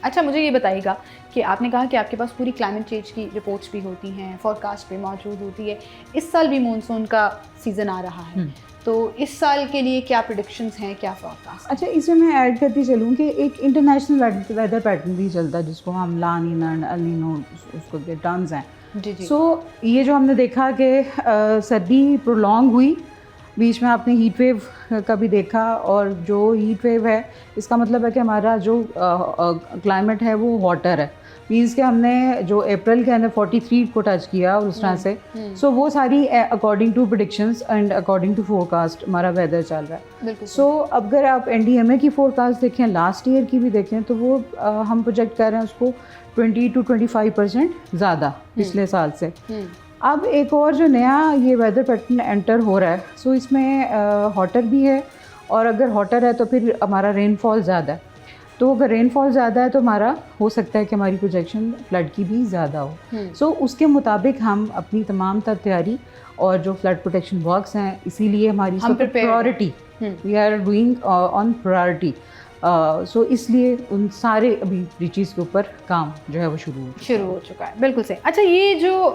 अच्छा, मुझे ये बताइएगा कि आपने कहा कि आपके पास पूरी क्लाइमेट चेंज की रिपोर्ट्स भी होती हैं, फोरकास्ट भी मौजूद होती है। इस साल भी मानसून का सीज़न आ रहा है, तो इस साल के लिए क्या प्रेडिक्शंस हैं, क्या फोरकास्ट? अच्छा, इसमें मैं ऐड करती चलूँ कि एक इंटरनेशनल वेदर पैटर्न भी चलता है जिसको हम ला नीना अल नीनो उसको के टर्म्स हैं। जी। सो ये जो हमने देखा कि सर्दी प्रोलॉन्ग हुई, बीच में आपने हीट वेव का भी देखा, और जो हीट वेव है इसका मतलब है कि हमारा जो क्लाइमेट है वो हॉटर है, मीन्स कि हमने जो अप्रैल के अंदर 43 को टच किया और उस तरह से। सो वो सारी according to predictions and according to forecast हमारा वेदर चल रहा है। सो अगर आप NDMA की फोरकास्ट देखें, लास्ट ईयर की भी देखें, तो वो हम प्रोजेक्ट कर रहे हैं उसको 20 to 25% ज़्यादा पिछले साल से। अब एक और जो नया ये वेदर पैटर्न एंटर हो रहा है, सो इसमें हॉटर भी है, और अगर हॉटर है तो फिर हमारा रेनफॉल ज़्यादा है, तो अगर रेनफॉल ज़्यादा है तो हमारा हो सकता है कि हमारी प्रोजेक्शन फ्लड की भी ज़्यादा हो। सो उसके मुताबिक हम अपनी तमाम तैयारी और जो फ्लड प्रोटेक्शन वर्क्स हैं, इसीलिए हमारी priority we are doing on priority. So इसलिए उन सारे अभी ब्रिजेस के ऊपर काम जो है वो शुरू हो चुका है। बिल्कुल सही। अच्छा, ये जो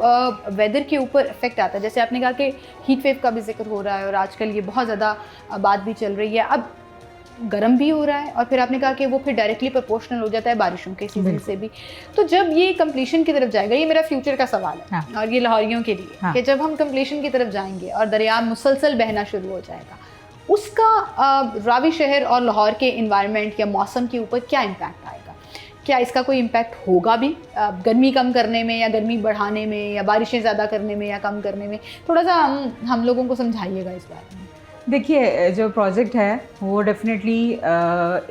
वेदर के ऊपर इफेक्ट आता है, जैसे आपने कहा कि हीट वेव का भी जिक्र हो रहा है और आजकल ये बहुत ज़्यादा बात भी चल रही है, अब गर्म भी हो रहा है और फिर आपने कहा कि वो फिर डायरेक्टली प्रोपोर्शनल हो जाता है बारिशों के सीजन से भी। तो जब ये कंप्लीशन की तरफ जाएगा, ये मेरा फ्यूचर का सवाल है। हाँ। और ये लाहौरियों के लिए कि जब हम कंप्लीशन की तरफ जाएंगे और दरिया मुसलसल बहना शुरू हो जाएगा, उसका रावी शहर और लाहौर के इन्वायरमेंट या मौसम के ऊपर क्या इम्पैक्ट आएगा? क्या इसका कोई इम्पैक्ट होगा भी गर्मी कम करने में या गर्मी बढ़ाने में या बारिशें ज़्यादा करने में या कम करने में? थोड़ा सा हम लोगों को समझाइएगा इस बारे में। देखिए, जो प्रोजेक्ट है वो डेफिनेटली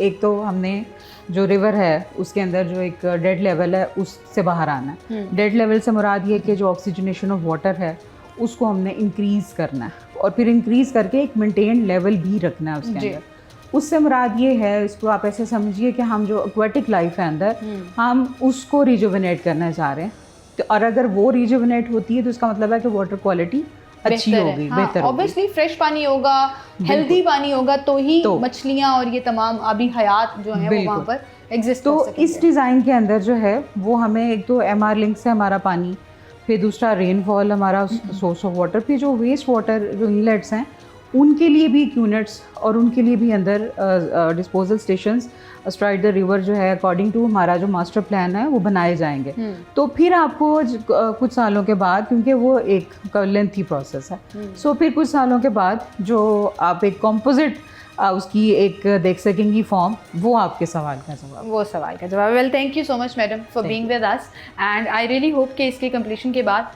एक तो हमने जो रिवर है उसके अंदर जो एक डेड लेवल है उससे बाहर आना है। डेड लेवल से मुराद ये कि जो ऑक्सीजनेशन ऑफ वाटर है उसको हमने इंक्रीज़ करना है और फिर इंक्रीज़ करके एक मेंटेन लेवल भी रखना है उसके अंदर। उससे मुराद ये है, इसको आप ऐसे समझिए कि हम जो एक्वेटिक लाइफ है अंदर, हम उसको रिजुविनेट करना चाह रहे हैं। तो और अगर वो रिजुविनेट होती है तो इसका मतलब है कि वाटर क्वालिटी अच्छी होगी, बेहतर होगी। ऑब्वियसली फ्रेश पानी होगा, हेल्दी पानी होगा तो ही मछलियाँ और ये तमाम आबी हयात जो है वो वहाँ पर एग्जिस्ट कर सकेंगे। तो इस डिज़ाइन के अंदर जो है वो हमें एक तो MR लिंक से हमारा पानी, फिर दूसरा रेनफॉल हमारा सोर्स ऑफ वाटर, फिर जो वेस्ट वाटर जो इनलेट्स हैं उनके लिए भी यूनिट्स और उनके लिए भी अंदर disposal stations STRIDE the river जो है अकॉर्डिंग टू हमारा जो मास्टर प्लान है वो बनाए जाएंगे। तो फिर आपको कुछ सालों के बाद, क्योंकि वो एक लेंथी प्रोसेस है, सो फिर कुछ सालों के बाद जो आप एक कॉम्पोजिट उसकी एक देख सकेंगी फॉर्म, वो आपके सवाल का जवाब। Well, thank you so much madam for being with us and I really hope कि इसके कंप्लीशन के बाद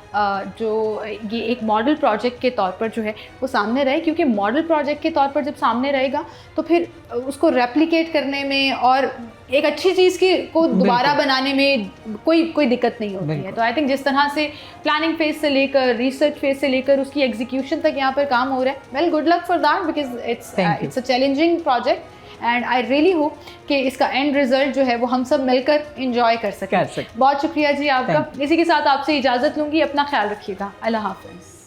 जो ये एक मॉडल प्रोजेक्ट के तौर पर जो है वो सामने रहे, क्योंकि मॉडल प्रोजेक्ट के तौर पर जब सामने रहेगा तो फिर उसको रेप्लिकेट करने में और एक अच्छी चीज़ को दोबारा बनाने में कोई दिक्कत नहीं होती है। तो आई थिंक जिस तरह से प्लानिंग फेज से लेकर रिसर्च फेज से लेकर उसकी एग्जीक्यूशन तक यहाँ पर काम हो रहा है, well good luck for that because it's a challenging project and I really hope कि इसका एंड रिजल्ट जो है वो हम सब मिलकर इंजॉय कर सकें। बहुत शुक्रिया जी आपका। इसी के साथ आपसे इजाज़त लूँगी। अपना ख्याल रखिएगा। अल्लाह हाफ़िज़।